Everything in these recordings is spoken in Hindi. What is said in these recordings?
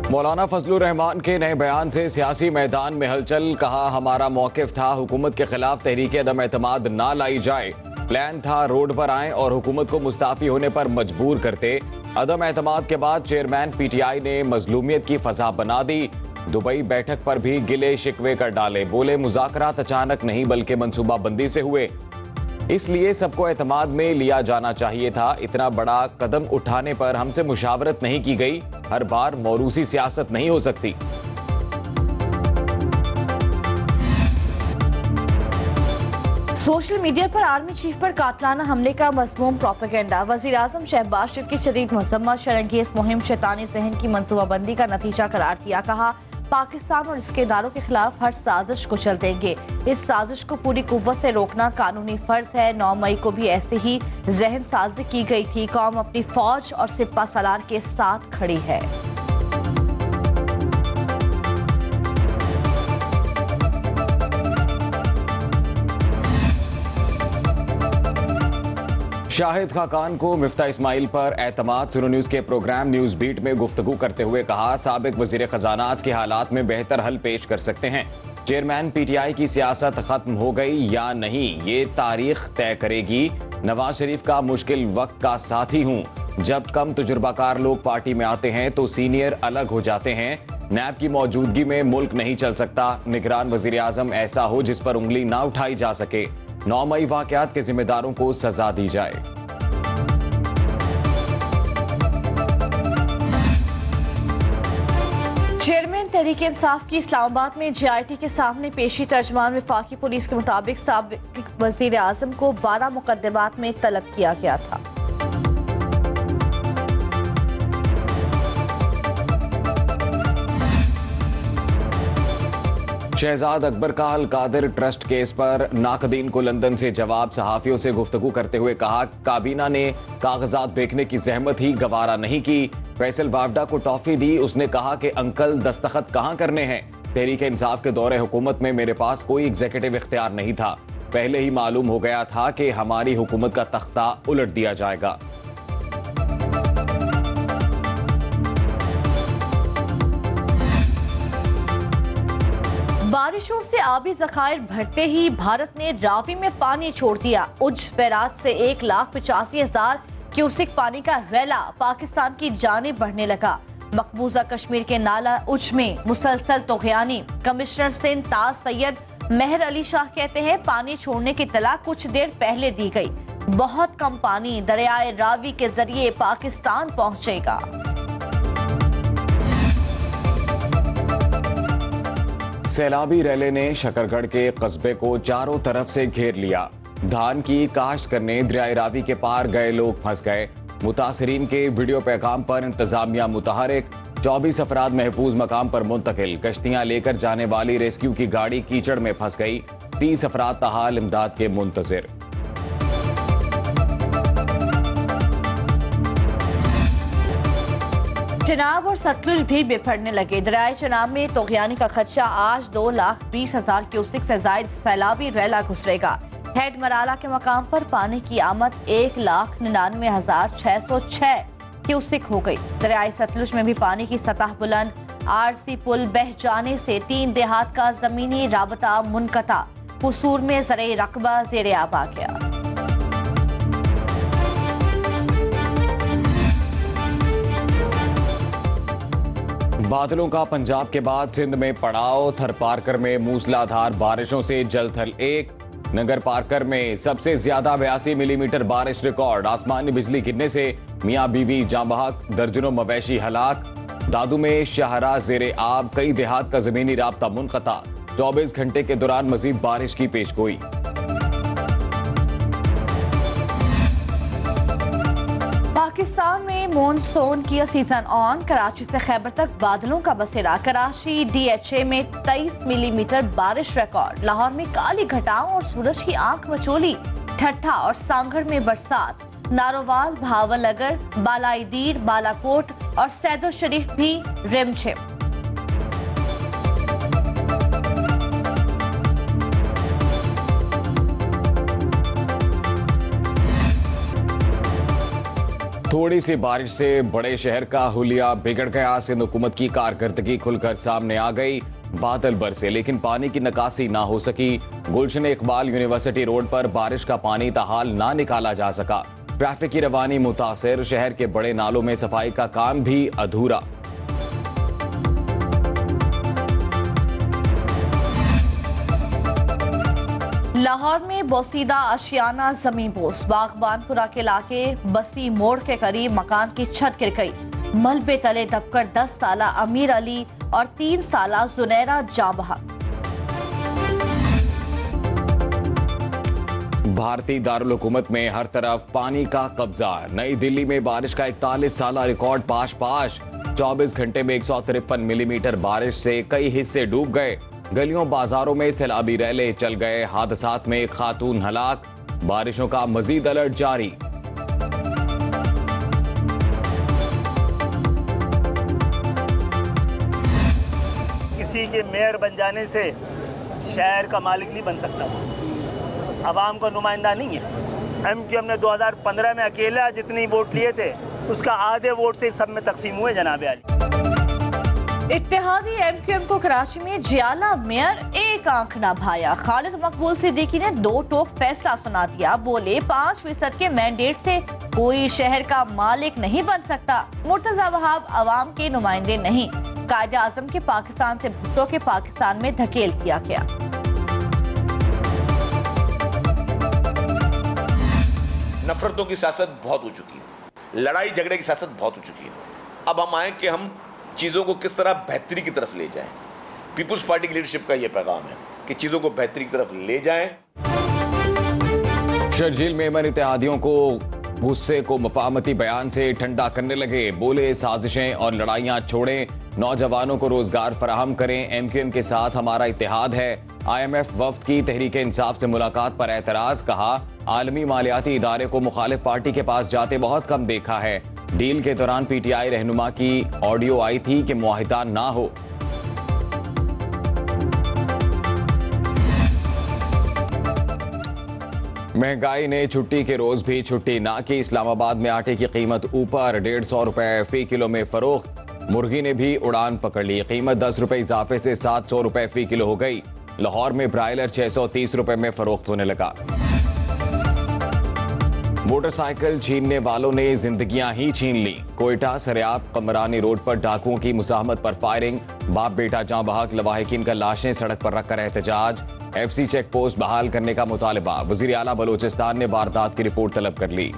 मौलाना फजलुर रहमान के नए बयान से सियासी मैदान में हलचल। कहा, हमारा मौकिफ था हुकूमत के खिलाफ तहरीक अदम एतमाद ना लाई जाए। प्लान था रोड पर आए और हुकूमत को मुस्ताफी होने पर मजबूर करते। अदम एतमाद के बाद चेयरमैन पीटीआई ने मजलूमियत की फजा बना दी। दुबई बैठक पर भी गिले शिकवे कर डाले। बोले, मुज़ाकरात अचानक नहीं बल्कि मंसूबाबंदी से हुए, इसलिए सबको एतमाद में लिया जाना चाहिए था। इतना बड़ा कदम उठाने पर हमसे मुशावरत नहीं की गई। हर बार मौरूसी सियासत नहीं हो सकती। सोशल मीडिया पर आर्मी चीफ पर कातलाना हमले का मज़मूम प्रोपेगेंडा। वज़ीर आज़म शहबाज शरीफ की शदीद मज़म्मत। शरंगेज़ मुहिम शैतानी ज़हन की मंसूबाबंदी का नतीजा करार दिया। कहा, पाकिस्तान और इसके इदारों के खिलाफ हर साजिश को चल देंगे। इस साजिश को पूरी कुव्वत से रोकना कानूनी फर्ज है। 9 मई को भी ऐसे ही जहन साजी की गई थी। कौम अपनी फौज और सिपा सलार के साथ खड़ी है। शाहिद खाकान को मिफ्ता इस्माइल पर एतमाद। सुनो न्यूज के प्रोग्राम न्यूज बीट में गुफ्तगू करते हुए कहा, साबिक वजीर खजाना आज के हालात में बेहतर हल पेश कर सकते हैं। चेयरमैन पीटीआई की सियासत खत्म हो गई या नहीं, ये तारीख तय करेगी। नवाज शरीफ का मुश्किल वक्त का साथी हूं। जब कम तजुर्बाकार लोग पार्टी में आते हैं तो सीनियर अलग हो जाते हैं। नैब की मौजूदगी में मुल्क नहीं चल सकता। निगरान वजीर आजम ऐसा हो जिस पर उंगली ना उठाई जा सके। 9 मई वाकयात के जिम्मेदारों को सजा दी जाए। चेयरमैन तहरीक इंसाफ की इस्लामाबाद में जीआईटी के सामने पेशी। तर्जमान वफाकी पुलिस के मुताबिक साबिक वजीर आजम को 12 मुकदमात में तलब किया गया था। शहजाद अकबर का अल कादिर ट्रस्ट केस पर नाकदीन को लंदन से जवाब। सहाफियों से गुफ्तगू करते हुए कहा, काबीना ने कागजात देखने की जहमत ही गवारा नहीं की। फैसल वावडा को टॉफी दी। उसने कहा कि अंकल दस्तखत कहां करने हैं। तहरीक इंसाफ के दौरे हुकूमत में मेरे पास कोई एग्जीक्यूटिव इख्तियार नहीं था। पहले ही मालूम हो गया था कि हमारी हुकूमत का तख्ता उलट दिया जाएगा। बारिशों से आबी जखायर भरते ही भारत ने रावी में पानी छोड़ दिया। उज बैराज से 1,85,000 क्यूसिक पानी का रैला पाकिस्तान की जानिब बढ़ने लगा। मकबूजा कश्मीर के नाला उज में मुसलसल तोग़यानी। कमिश्नर सिंध ताज सैयद मेहर अली शाह कहते हैं, पानी छोड़ने की इत्तला कुछ देर पहले दी गई। बहुत कम पानी दरियाए रावी के जरिए पाकिस्तान पहुंचेगा। सैलाबी रैले ने शकरगढ़ के कस्बे को चारों तरफ से घेर लिया। धान की काश्त करने दरियाए रावी के पार गए लोग फंस गए। मुतासरीन के वीडियो पैगाम पर इंतजामिया मुतहरिक। 24 अफराद महफूज मकाम पर मुंतकिल। कश्तियां लेकर जाने वाली रेस्क्यू की गाड़ी कीचड़ में फंस गई। 30 अफराद ताहाल इमदाद के मुंतजिर। चनाब और सतलुज भी बिफरने लगे। दरियाए चनाब में तोग़यानी का खदशा। आज 2,20,000 क्यूसिक से जायद सैलाबी रैला गुजरेगा। हेड मराला के मकाम पर पानी की आमद 1,99,606 क्यूसिक हो गई। दरियाए सतलुज में भी पानी की सतह बुलंद। आरसी पुल बह जाने से 3 देहात का जमीनी राबता मुनक़ता। कसूर में ज़रे रकबा ज़ेरे आब आ गया। बादलों का पंजाब के बाद सिंध में पड़ाव। थरपारकर में मूसलाधार बारिशों से जल थल 1। नगर पारकर में सबसे ज्यादा 82 मिलीमीटर बारिश रिकॉर्ड। आसमानी बिजली गिरने से मियां बीवी जाँ बहक, दर्जनों मवेशी हलाक। दादू में शाहरा जेरे आब, कई देहात का जमीनी राब्ता मुनक़ता। 24 घंटे के दौरान मजीद बारिश की पेशगोई। पाकिस्तान में मॉनसून की सीजन ऑन। कराची से खैबर तक बादलों का बसेरा। कराची डीएचए में 23 मिलीमीटर बारिश रिकॉर्ड। लाहौर में काली घटाओं और सूरज की आंख मचोली। ठट्ठा और सांगड़ में बरसात। नारोवाल, भावलगर, बालाईदीर, बालाकोट और सैदो शरीफ भी रिमझिम। थोड़ी सी बारिश से बड़े शहर का हुलिया बिगड़ गया। सिंध हुकूमत की कारकर्दगी खुलकर सामने आ गई। बादल बरसे लेकिन पानी की निकासी ना हो सकी। गुलशन इकबाल यूनिवर्सिटी रोड पर बारिश का पानी ताहाल ना निकाला जा सका। ट्रैफिक की रवानी मुतासिर। शहर के बड़े नालों में सफाई का काम भी अधूरा। लाहौर में बोसीदा आशियाना जमीन पोस। बागबानपुरा के इलाके बसी मोड़ के करीब मकान की छत गिर गई। मलबे तले दबकर 10 साला अमीर अली और 3 साला जुनैरा जाँ बहक। भारतीय दारुल हुकूमत में हर तरफ पानी का कब्जा। नई दिल्ली में बारिश का 41 साला रिकॉर्ड पाश। 24 घंटे में 153 मिलीमीटर बारिश से कई हिस्से डूब गए। गलियों बाजारों में सैलाबी रैले चल गए। हादसात में एक खातून हलाक। बारिशों का मजीद अलर्ट जारी। किसी के मेयर बन जाने से शहर का मालिक नहीं बन सकता, अवाम का नुमाइंदा नहीं है। एमक्यूएम ने 2015 में अकेला जितनी वोट लिए थे उसका आधे वोट से सब में तकसीम हुए। जनाब आली इत्तेहादी एमक्यूएम को कराची में जियाला मेयर एक आंख ना भाया। खालिद मकबूल सिद्दीकी ने 2 टोक फैसला सुना दिया। बोले 5% के मैंडेट से कोई शहर का मालिक नहीं बन सकता। मुर्तजा वहाब अवाम के नुमाइंदे नहीं। कायदे आजम के पाकिस्तान से भुट्टो के पाकिस्तान में धकेल दिया गया। नफरतों की सियासत बहुत हो चुकी है, लड़ाई झगड़े की सियासत बहुत हो चुकी है। अब हम आए कि हम चीजों को किस तरह बेहतरी की तरफ ले जाएं। पीपुल्स पार्टी की लीडरशिप का यह पैगाम है कि चीजों को बेहतरी की तरफ ले जाएं। शर्जील मेमन इत्तेहादियों को गुस्से को मुफाहमती बयान से ठंडा करने लगे। बोले साजिशें और लड़ाइयां छोड़ें, नौजवानों को रोजगार फराहम करें। एमक्यूएम के साथ हमारा इत्तेहाद है। IMF वफ्द की तहरीक इंसाफ से मुलाकात पर एतराज। कहा आलमी मालियाती इदारे को मुखालिफ पार्टी के पास जाते बहुत कम देखा है। डील के दौरान PTI रहनुमा की ऑडियो आई थी कि मुआहिदा ना हो। महंगाई ने छुट्टी के रोज भी छुट्टी ना की। इस्लामाबाद में आटे की कीमत ऊपर, 150 रुपए फी किलो में फरोख्त। मुर्गी ने भी उड़ान पकड़ ली। कीमत 10 रुपए इजाफे से 700 रुपए फी किलो हो गई। लाहौर में ब्रायलर 630 रुपए में फरोख्त होने लगा। मोटरसाइकिल छीनने वालों ने जिंदगियां ही छीन ली। कोयटा सरियाब कमरानी रोड पर डाकुओं की मुजाहमत पर फायरिंग। बाप बेटा जाँ बहक। लवाहिकीन का लाशें सड़क पर रखकर एहतजाज। FC चेक पोस्ट बहाल करने का मुतालबा। वजीर आला बलोचिस्तान ने वारदात की रिपोर्ट तलब कर ली।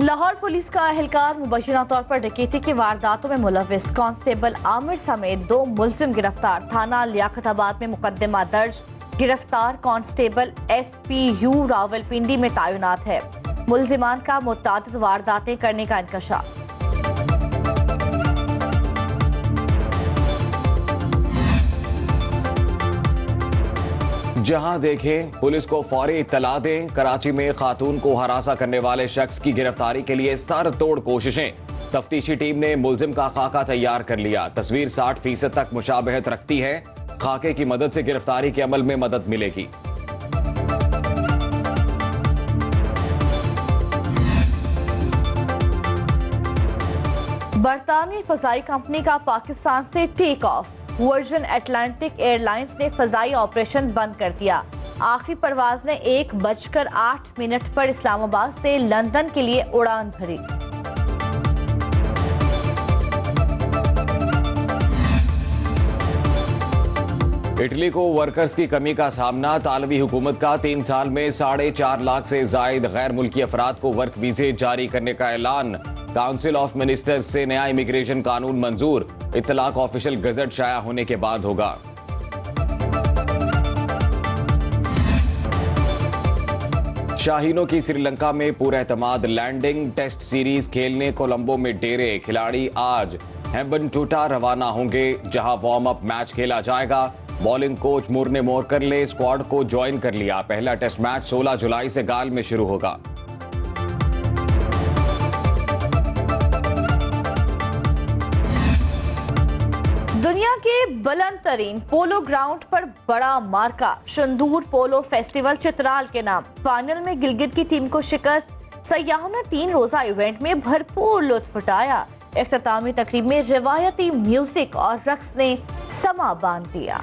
लाहौर पुलिस का अहलकार मुबैना तौर पर डकैती की वारदातों में मुलविस कांस्टेबल आमिर समेत 2 मुलजिम गिरफ्तार। थाना लियाकताबाद में मुकदमा दर्ज। गिरफ्तार कांस्टेबल SPU रावलपिंडी में तैनात है। मुलजिमान का मुतादिद वारदातें करने का इंकशाफ। जहां देखें पुलिस को फौरी इत्तला दें। कराची में खातून को हरासा करने वाले शख्स की गिरफ्तारी के लिए सर तोड़ कोशिशें। तफ्तीशी टीम ने मुलजिम का खाका तैयार कर लिया। तस्वीर 60% तक मुशाबहत रखती है। खाके की मदद से गिरफ्तारी के अमल में मदद मिलेगी। बरतानवी फजाई कंपनी का पाकिस्तान से take off. Virgin Atlantic Airlines ने फजाई ऑपरेशन बंद कर दिया। आखिरी परवाज ने 1:08 पर इस्लामाबाद से लंदन के लिए उड़ान भरी। इटली को वर्कर्स की कमी का सामना। तालवी हुकूमत का 3 साल में 4.5 लाख से जायद गैर मुल्की अफराद को वर्क वीजे जारी करने का ऐलान। काउंसिल ऑफ मिनिस्टर्स से नया इमिग्रेशन कानून मंजूर। इत्तलाक ऑफिशियल गजट शाया होने के बाद होगा। शाहीनों की श्रीलंका में पूरा एतमाद। लैंडिंग टेस्ट सीरीज खेलने कोलंबो में डेरे। खिलाड़ी आज हेम्बनटोटा रवाना होंगे, जहां वार्म अप मैच खेला जाएगा। बॉलिंग कोच मुरने मोरकरले स्क्वाड को ज्वाइन कर लिया। पहला टेस्ट मैच 16 जुलाई से गाल में शुरू होगा। दुनिया के बुलंद तरीन पोलो ग्राउंड पर बड़ा मार्का, शंदूर पोलो फेस्टिवल चित्राल के नाम। फाइनल में गिलगित की टीम को शिकस्त। सयाहों ने 3 रोजा इवेंट में भरपूर लुत्फ उठाया। इख्तितामी तकरीब में रिवायती म्यूजिक और रक्स ने समा बांध दिया।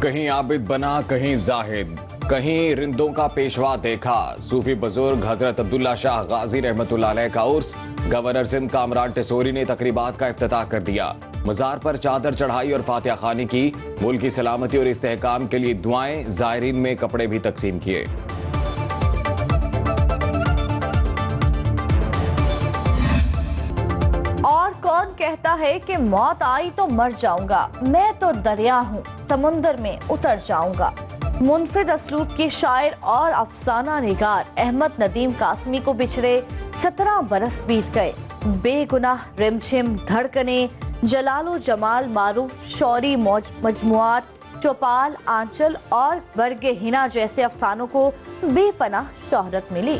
कहीं आबिद बना, कहीं जाहिद, कहीं रिंदों का पेशवा देखा। सूफी बुजुर्ग हजरत अब्दुल्ला शाह गाजी रहमतुल्लाह अलैह का उर्स। गवर्नर सिंध कामरान टिसोरी ने तकरीबात का इफ्तिताह कर दिया। मजार पर चादर चढ़ाई और फातिहा खानी की। मुल्क की सलामती और इस्तेहकाम के लिए दुआएं। जायरीन में कपड़े भी तकसीम किए। और कौन कहता है कि मौत आई तो मर जाऊंगा, मैं तो दरिया हूँ, समुंदर में उतर जाऊंगा। मुनफरिद असलूब के शायर और अफसाना निगार अहमद नदीम कासमी को बिछड़े 17 बरस बीत गए। बेगुनाह रिमझिम धड़कने, जलालो जमाल मारूफ शौरी मजमुआत, चौपाल, आंचल और बरगे हिना जैसे अफसानों को बेपनाह शोहरत मिली।